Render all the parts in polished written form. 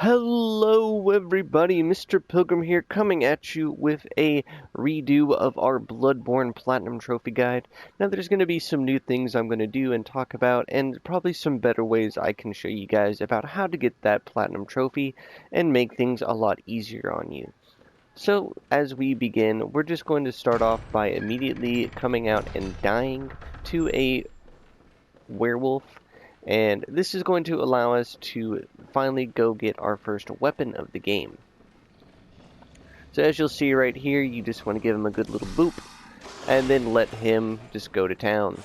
Hello everybody, Mr. Pilgrim here, coming at you with a redo of our Bloodborne Platinum Trophy Guide. Now there's going to be some new things I'm going to do and talk about, and probably some better ways I can show you guys about how to get that Platinum Trophy and make things a lot easier on you. So, as we begin, we're just going to start off by immediately coming out and dying to a werewolf. And this is going to allow us to finally go get our first weapon of the game. So as you'll see right here, you just want to give him a good little boop, and then let him just go to town.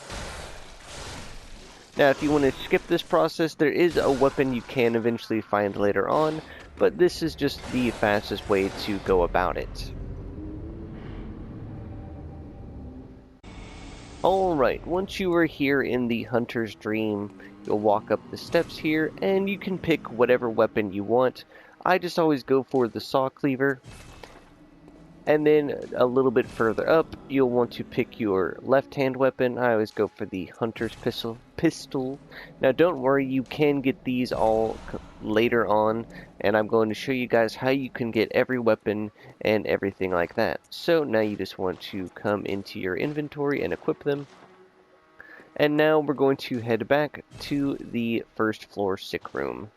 Now if you want to skip this process, there is a weapon you can eventually find later on, but this is just the fastest way to go about it. Alright, once you are here in the Hunter's Dream, you'll walk up the steps here, and you can pick whatever weapon you want. I just always go for the saw cleaver. And then a little bit further up, you'll want to pick your left-hand weapon. I always go for the Hunter's pistol. Now don't worry, you can get these all later on, and I'm going to show you guys how you can get every weapon and everything like that. So now you just want to come into your inventory and equip them. And now we're going to head back to the first floor sick room.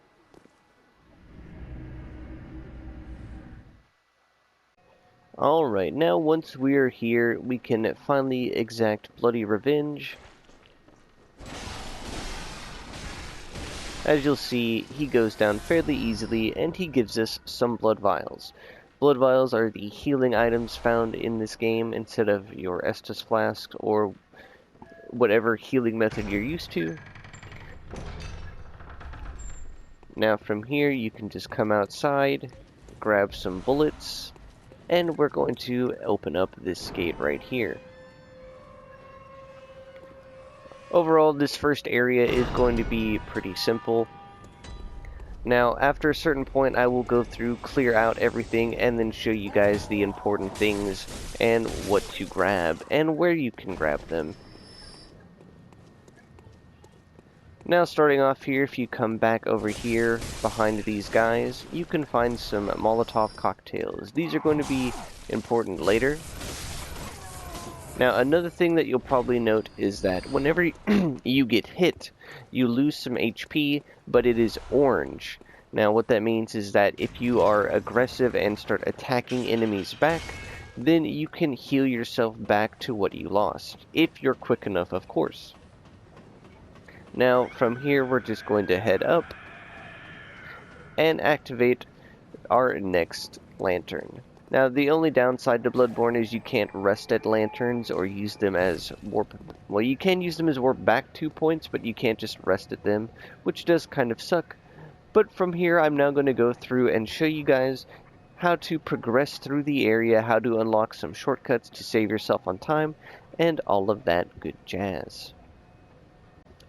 Alright, now once we're here, we can finally exact bloody revenge. As you'll see, he goes down fairly easily, and he gives us some blood vials. Blood vials are the healing items found in this game instead of your Estus flasks or whatever healing method you're used to. Now from here, you can just come outside, grab some bullets, and we're going to open up this gate right here. Overall, this first area is going to be pretty simple. Now, after a certain point, I will go through, clear out everything, and then show you guys the important things and what to grab and where you can grab them. Now, starting off here, if you come back over here behind these guys, you can find some Molotov cocktails. These are going to be important later. Now, another thing that you'll probably note is that whenever you get hit, you lose some HP, but it is orange. Now, what that means is that if you are aggressive and start attacking enemies back, then you can heal yourself back to what you lost, if you're quick enough, of course. Now, from here, we're just going to head up and activate our next lantern. Now, the only downside to Bloodborne is you can't rest at lanterns or use them as warp. Well, you can use them as warp back 2 points, but you can't just rest at them, which does kind of suck. But from here, I'm now going to go through and show you guys how to progress through the area, how to unlock some shortcuts to save yourself on time, and all of that good jazz.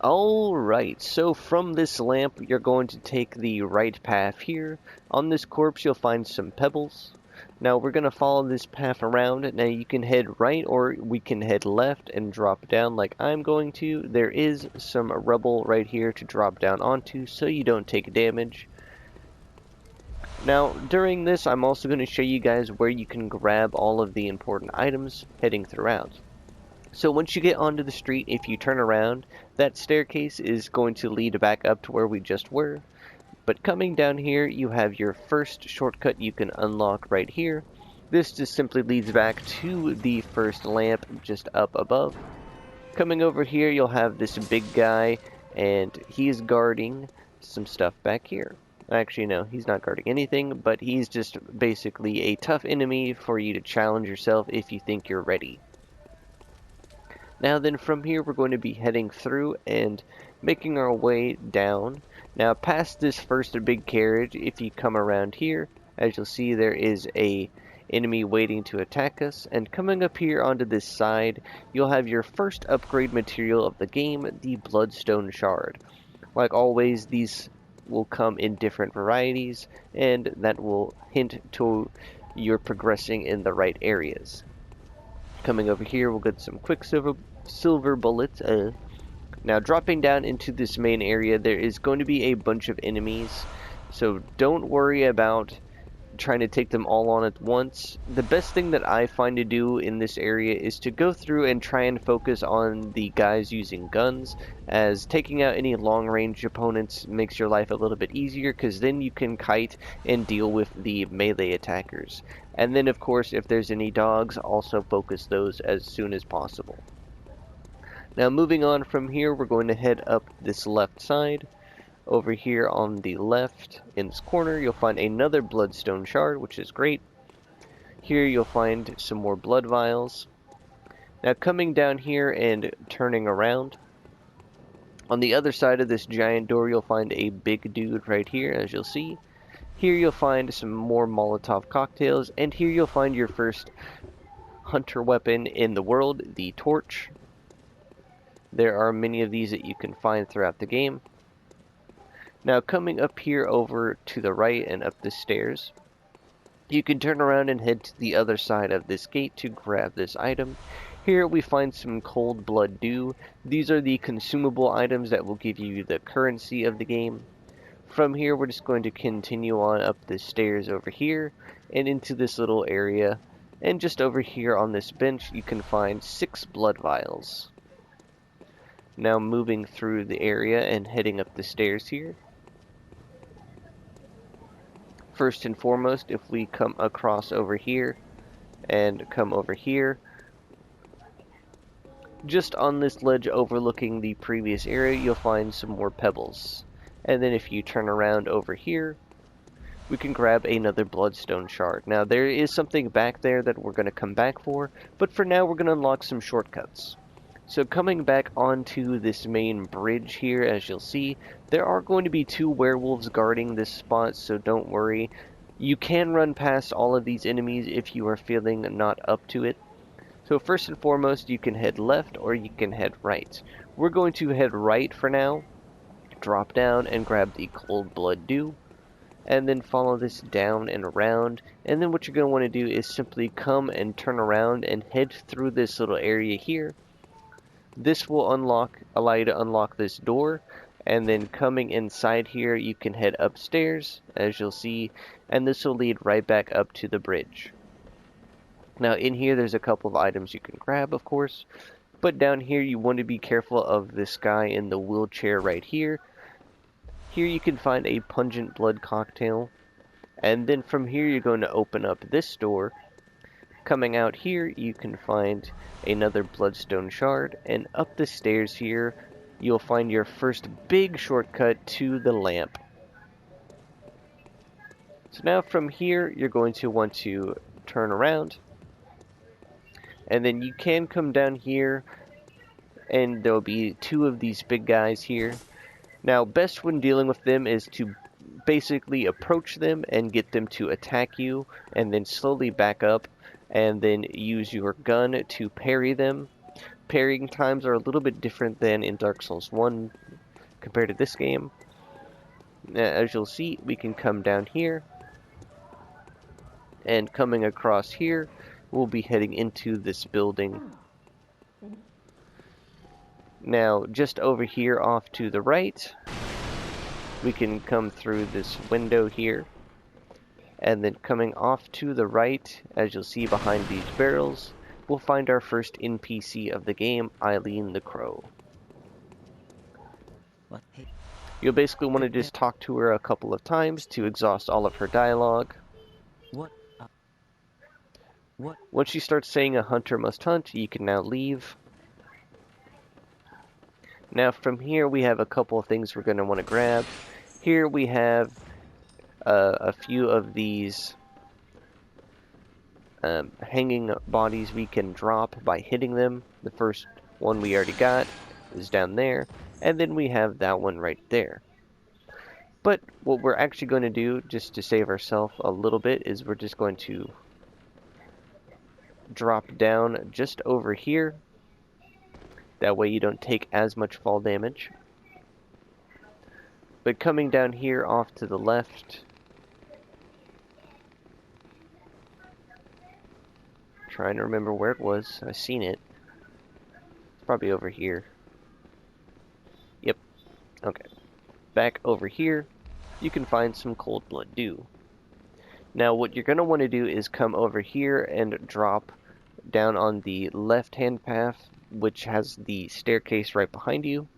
Alright, so from this lamp, you're going to take the right path here. On this corpse, you'll find some pebbles. Now, we're going to follow this path around. Now, you can head right, or we can head left and drop down like I'm going to. There is some rubble right here to drop down onto, so you don't take damage. Now, during this, I'm also going to show you guys where you can grab all of the important items heading throughout. So once you get onto the street, if you turn around, that staircase is going to lead back up to where we just were. But coming down here, you have your first shortcut you can unlock right here. This just simply leads back to the first lamp just up above. Coming over here, you'll have this big guy, and he is guarding some stuff back here. Actually, no, he's not guarding anything, but he's just basically a tough enemy for you to challenge yourself if you think you're ready. Now then, from here we're going to be heading through and making our way down. Now past this first big carriage, if you come around here, as you'll see, there is a enemy waiting to attack us. And coming up here onto this side, you'll have your first upgrade material of the game, the Bloodstone Shard. Like always, these will come in different varieties, and that will hint to you're progressing in the right areas. Coming over here, we'll get some quicksilver bullets. Now, dropping down into this main area, there is going to be a bunch of enemies. So don't worry about trying to take them all on at once. The best thing that I find to do in this area is to go through and try and focus on the guys using guns, as taking out any long-range opponents makes your life a little bit easier, because then you can kite and deal with the melee attackers. And then of course, if there's any dogs, also focus those as soon as possible. Now moving on from here, we're going to head up this left side. Over here on the left, in this corner, you'll find another bloodstone shard, which is great. Here you'll find some more blood vials. Now coming down here and turning around, on the other side of this giant door, you'll find a big dude right here, as you'll see. Here you'll find some more Molotov cocktails, and here you'll find your first hunter weapon in the world, the torch. There are many of these that you can find throughout the game. Now coming up here over to the right and up the stairs, you can turn around and head to the other side of this gate to grab this item. Here we find some cold blood dew. These are the consumable items that will give you the currency of the game. From here we're just going to continue on up the stairs over here and into this little area. And just over here on this bench you can find 6 blood vials. Now moving through the area and heading up the stairs here. First and foremost, if we come across over here and come over here, just on this ledge overlooking the previous area, you'll find some more pebbles. And then if you turn around over here, we can grab another bloodstone shard. Now there is something back there that we're going to come back for, but for now we're going to unlock some shortcuts. So coming back onto this main bridge here, as you'll see, there are going to be 2 werewolves guarding this spot, so don't worry. You can run past all of these enemies if you are feeling not up to it. So first and foremost, you can head left or you can head right. We're going to head right for now, drop down and grab the cold blood dew, and then follow this down and around. And then what you're going to want to do is simply come and turn around and head through this little area here. This will allow you to unlock this door, and then coming inside here you can head upstairs, as you'll see, and this will lead right back up to the bridge. Now in here there's a couple of items you can grab, of course, but down here you want to be careful of this guy in the wheelchair right here. Here you can find a pungent blood cocktail, and then from here you're going to open up this door. Coming out here, you can find another bloodstone shard, and up the stairs here, you'll find your first big shortcut to the lamp. So now from here, you're going to want to turn around, and then you can come down here, and there'll be 2 of these big guys here. Now, best when dealing with them is to basically approach them and get them to attack you, and then slowly back up, and then use your gun to parry them. Parrying times are a little bit different than in Dark Souls 1 compared to this game. As you'll see, we can come down here, and coming across here, we'll be heading into this building. Now, just over here off to the right, we can come through this window here. And then coming off to the right, as you'll see behind these barrels, we'll find our first NPC of the game, Eileen the Crow. What? Hey. You'll basically want to just talk to her a couple of times to exhaust all of her dialogue. What? What? Once she starts saying a hunter must hunt, you can now leave. Now from here we have a couple of things we're going to want to grab. Here we have a few of these hanging bodies we can drop by hitting them. The first one we already got is down there, and then we have that one right there. But what we're actually going to do, just to save ourselves a little bit, is we're just going to drop down just over here. That way you don't take as much fall damage. But coming down here off to the left, trying to remember where it was. I've seen it. It's probably over here. Yep. Okay. Back over here, you can find some cold blood dew. Now what you're going to want to do is come over here and drop down on the left-hand path, which has the staircase right behind you.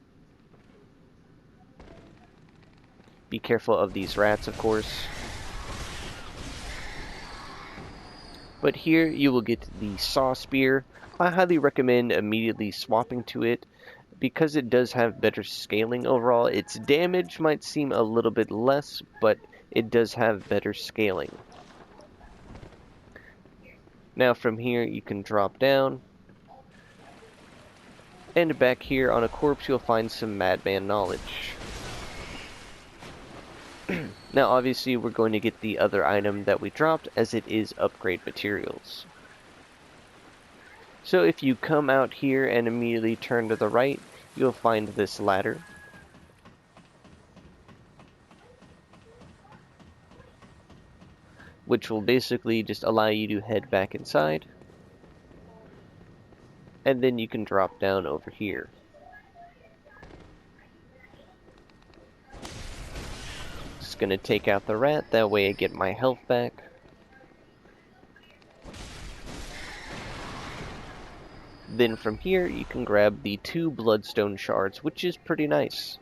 Be careful of these rats, of course. But here you will get the saw spear. I highly recommend immediately swapping to it because it does have better scaling overall. Its damage might seem a little bit less, but it does have better scaling. Now from here you can drop down, and back here on a corpse you'll find some madman knowledge. Now obviously we're going to get the other item that we dropped, as it is upgrade materials. So if you come out here and immediately turn to the right, you'll find this ladder. Which will basically just allow you to head back inside. And then you can drop down over here. Just gonna take out the rat, that way I get my health back. Then from here you can grab the 2 bloodstone shards, which is pretty nice.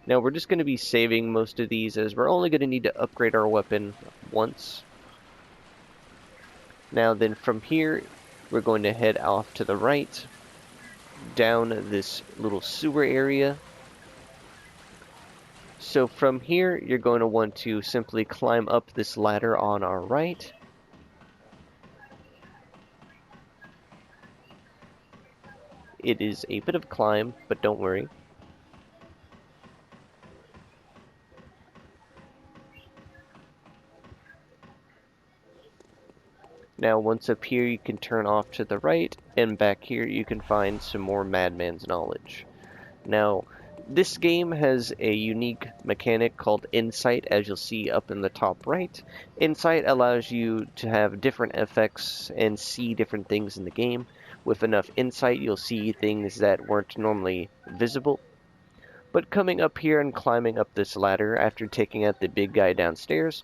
Now we're just going to be saving most of these, as we're only going to need to upgrade our weapon once. Now then from here we're going to head off to the right, down this little sewer area. So from here you're going to want to simply climb up this ladder on our right. It is a bit of a climb, but don't worry. Now once up here you can turn off to the right, and back here you can find some more Madman's Knowledge. Now this game has a unique mechanic called Insight, as you'll see up in the top right. Insight allows you to have different effects and see different things in the game. With enough insight you'll see things that weren't normally visible. But coming up here and climbing up this ladder after taking out the big guy downstairs,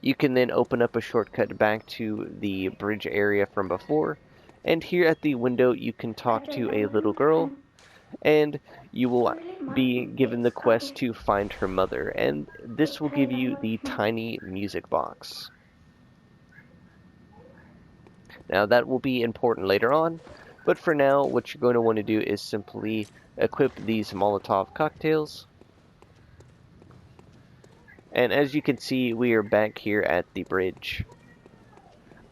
you can then open up a shortcut back to the bridge area from before, and here at the window you can talk to a little girl, and you will be given the quest to find her mother, and this will give you the tiny music box. Now that will be important later on, but for now what you're going to want to do is simply equip these Molotov cocktails. And as you can see, we are back here at the bridge.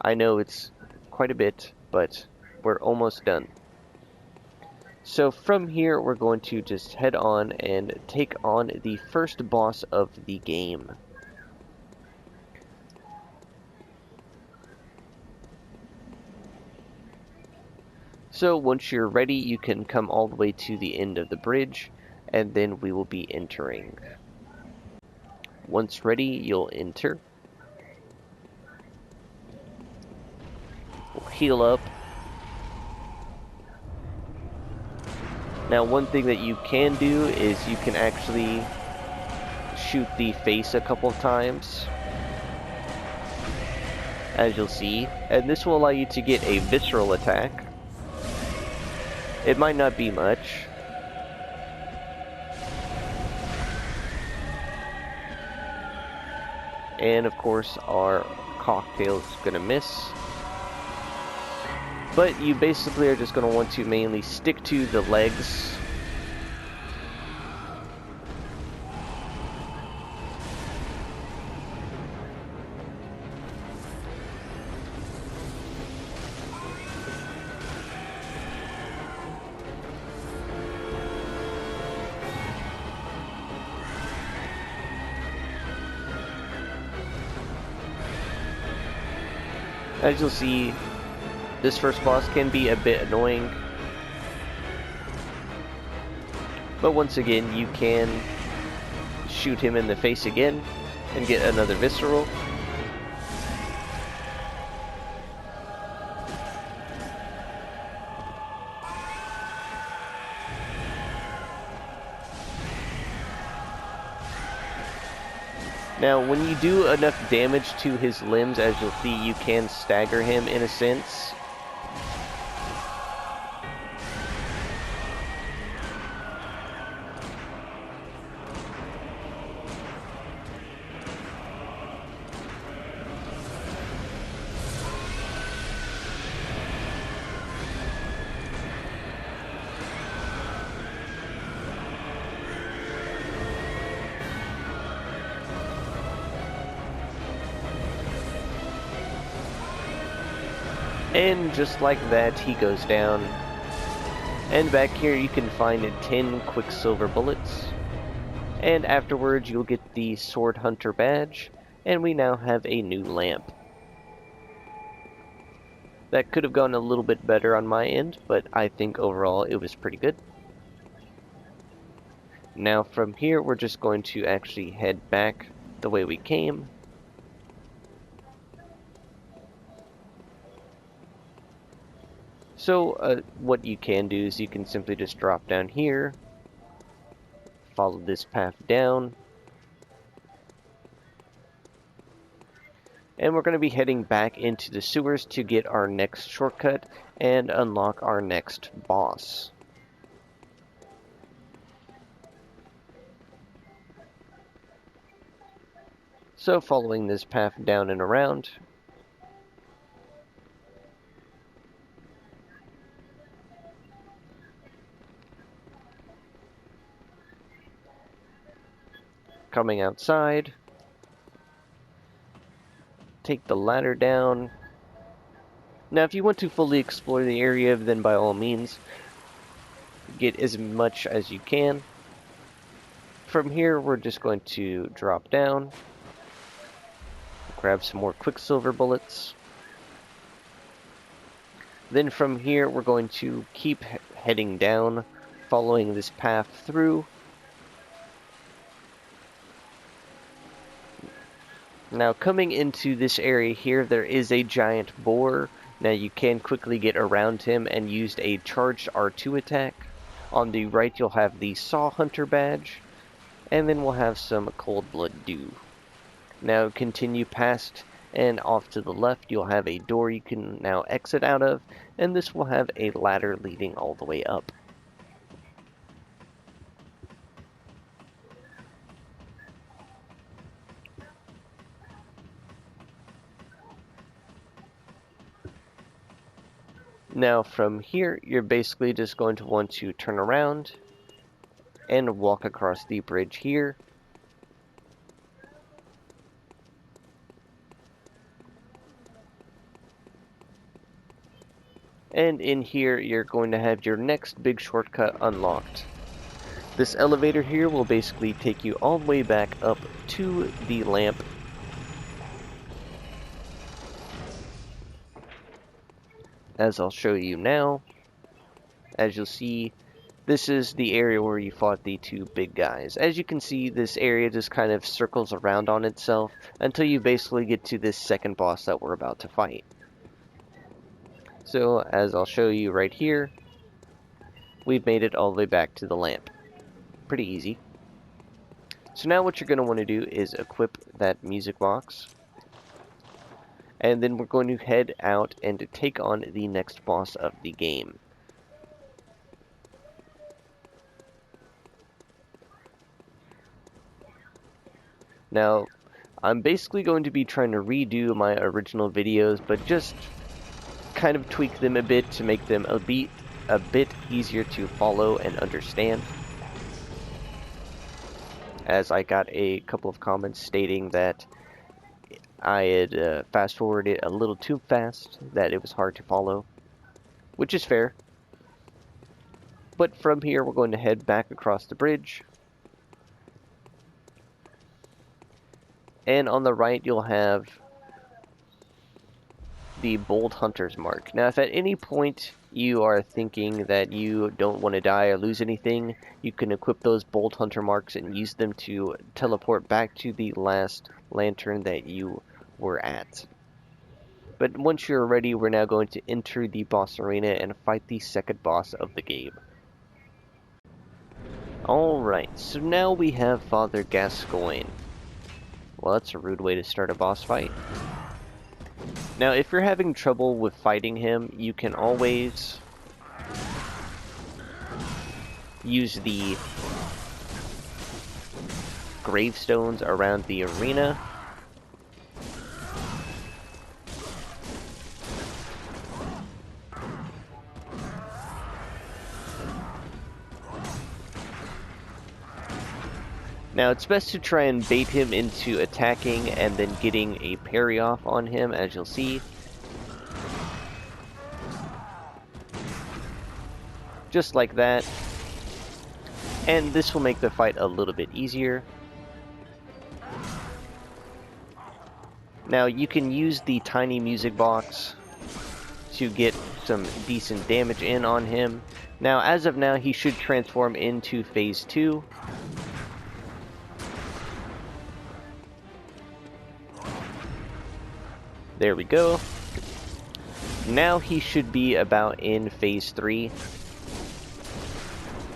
I know it's quite a bit, but we're almost done. So from here, we're going to just head on and take on the first boss of the game. So once you're ready, you can come all the way to the end of the bridge, and then we will be entering. Once ready, you'll enter. We'll heal up. Now one thing that you can do is you can actually shoot the face a couple of times, as you'll see, and this will allow you to get a visceral attack. It might not be much. And of course our cocktail is gonna miss. But you basically are just gonna want to mainly stick to the legs. As you'll see, this first boss can be a bit annoying, but once again you can shoot him in the face again and get another visceral. Now, when you do enough damage to his limbs, as you'll see, you can stagger him in a sense. And just like that, he goes down. And back here you can find 10 Quicksilver bullets. And afterwards you'll get the Sword Hunter badge. And we now have a new lamp. That could have gone a little bit better on my end, but I think overall it was pretty good. Now from here we're just going to actually head back the way we came. So what you can do is you can simply just drop down here, follow this path down, and we're going to be heading back into the sewers to get our next shortcut and unlock our next boss. So following this path down and around, coming outside, take the ladder down. Now if you want to fully explore the area, then by all means get as much as you can. From here we're just going to drop down, grab some more Quicksilver bullets. Then from here we're going to keep heading down, following this path through. Now coming into this area here, there is a giant boar. Now you can quickly get around him and use a charged R2 attack. On the right you'll have the Saw Hunter badge, and then we'll have some Cold Blood Dew. Now continue past and off to the left you'll have a door you can now exit out of, and this will have a ladder leading all the way up. Now from here, you're basically just going to want to turn around and walk across the bridge here. And in here, you're going to have your next big shortcut unlocked. This elevator here will basically take you all the way back up to the lamp. As I'll show you now, as you'll see, this is the area where you fought the two big guys. As you can see, this area just kind of circles around on itself until you basically get to this second boss that we're about to fight. So, as I'll show you right here, we've made it all the way back to the lamp. Pretty easy. So now what you're going to want to do is equip that music box. And then we're going to head out and to take on the next boss of the game. Now, I'm basically going to be trying to redo my original videos, but just kind of tweak them a bit to make them a bit easier to follow and understand. As I got a couple of comments stating that I had fast-forwarded a little too fast, that it was hard to follow, which is fair. But from here, we're going to head back across the bridge. And on the right, you'll have the Bold Hunter's Mark. Now, if at any point you are thinking that you don't want to die or lose anything, you can equip those Bold Hunter Marks and use them to teleport back to the last lantern that you were at. But once you're ready, we're now going to enter the boss arena and fight the second boss of the game. Alright, so now we have Father Gascoigne. Well, that's a rude way to start a boss fight. Now, if you're having trouble with fighting him, you can always use the gravestones around the arena. Now, it's best to try and bait him into attacking and then getting a parry off on him, as you'll see. Just like that. And this will make the fight a little bit easier. Now, you can use the tiny music box to get some decent damage in on him. Now, as of now, he should transform into Phase 2. There we go. Now he should be about in Phase 3.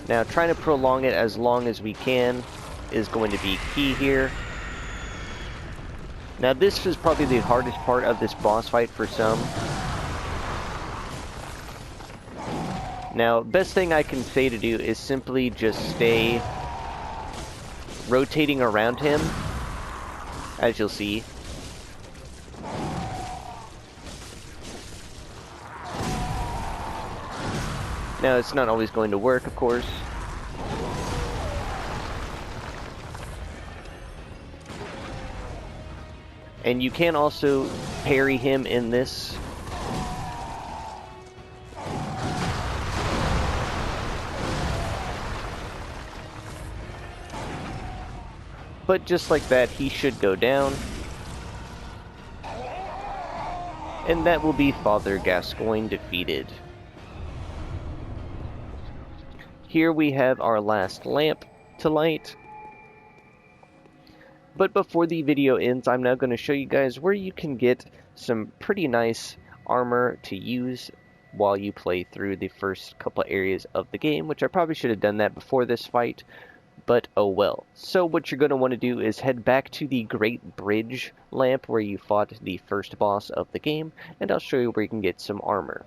Now trying to prolong it as long as we can is going to be key here. Now this is probably the hardest part of this boss fight for some. Now, best thing I can say to do is simply just stay rotating around him, as you'll see. Now, it's not always going to work, of course. And you can also parry him in this. But just like that, he should go down. And that will be Father Gascoigne defeated. Here we have our last lamp to light. But before the video ends, I'm now going to show you guys where you can get some pretty nice armor to use while you play through the first couple of areas of the game, which I probably should have done that before this fight, but oh well. So what you're going to want to do is head back to the Great Bridge lamp where you fought the first boss of the game, and I'll show you where you can get some armor.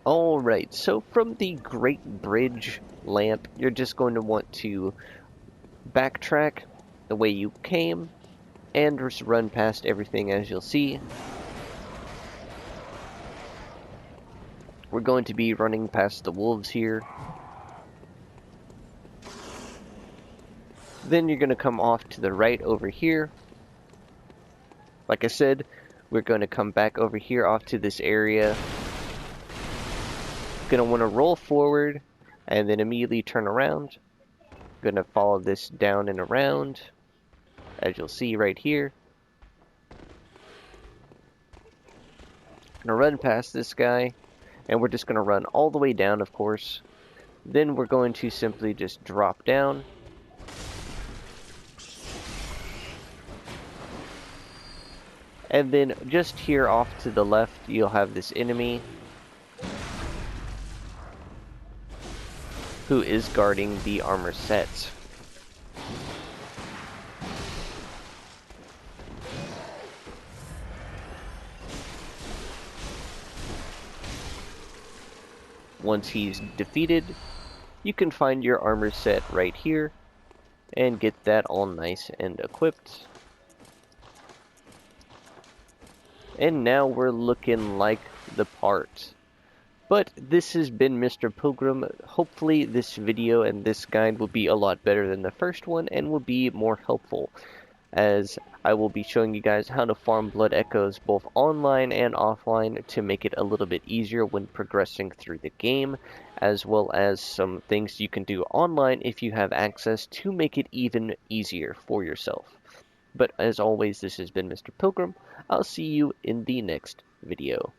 Alright, so from the Great Bridge lamp, you're just going to want to backtrack the way you came, and just run past everything, as you'll see. We're going to be running past the wolves here. Then you're going to come off to the right over here. Like I said, we're going to come back over here off to this area. Going to want to roll forward and then immediately turn around. Going to follow this down and around, as you'll see right here. Going to run past this guy, and we're just going to run all the way down, of course. Then we're going to simply just drop down. And then just here off to the left, you'll have this enemy who is guarding the armor sets. Once he's defeated, you can find your armor set right here and get that all nice and equipped. And now we're looking like the part. But this has been Mr. Pilgrim. Hopefully this video and this guide will be a lot better than the first one and will be more helpful, as I will be showing you guys how to farm blood echoes both online and offline to make it a little bit easier when progressing through the game, as well as some things you can do online if you have access to make it even easier for yourself. But as always, this has been Mr. Pilgrim. I'll see you in the next video.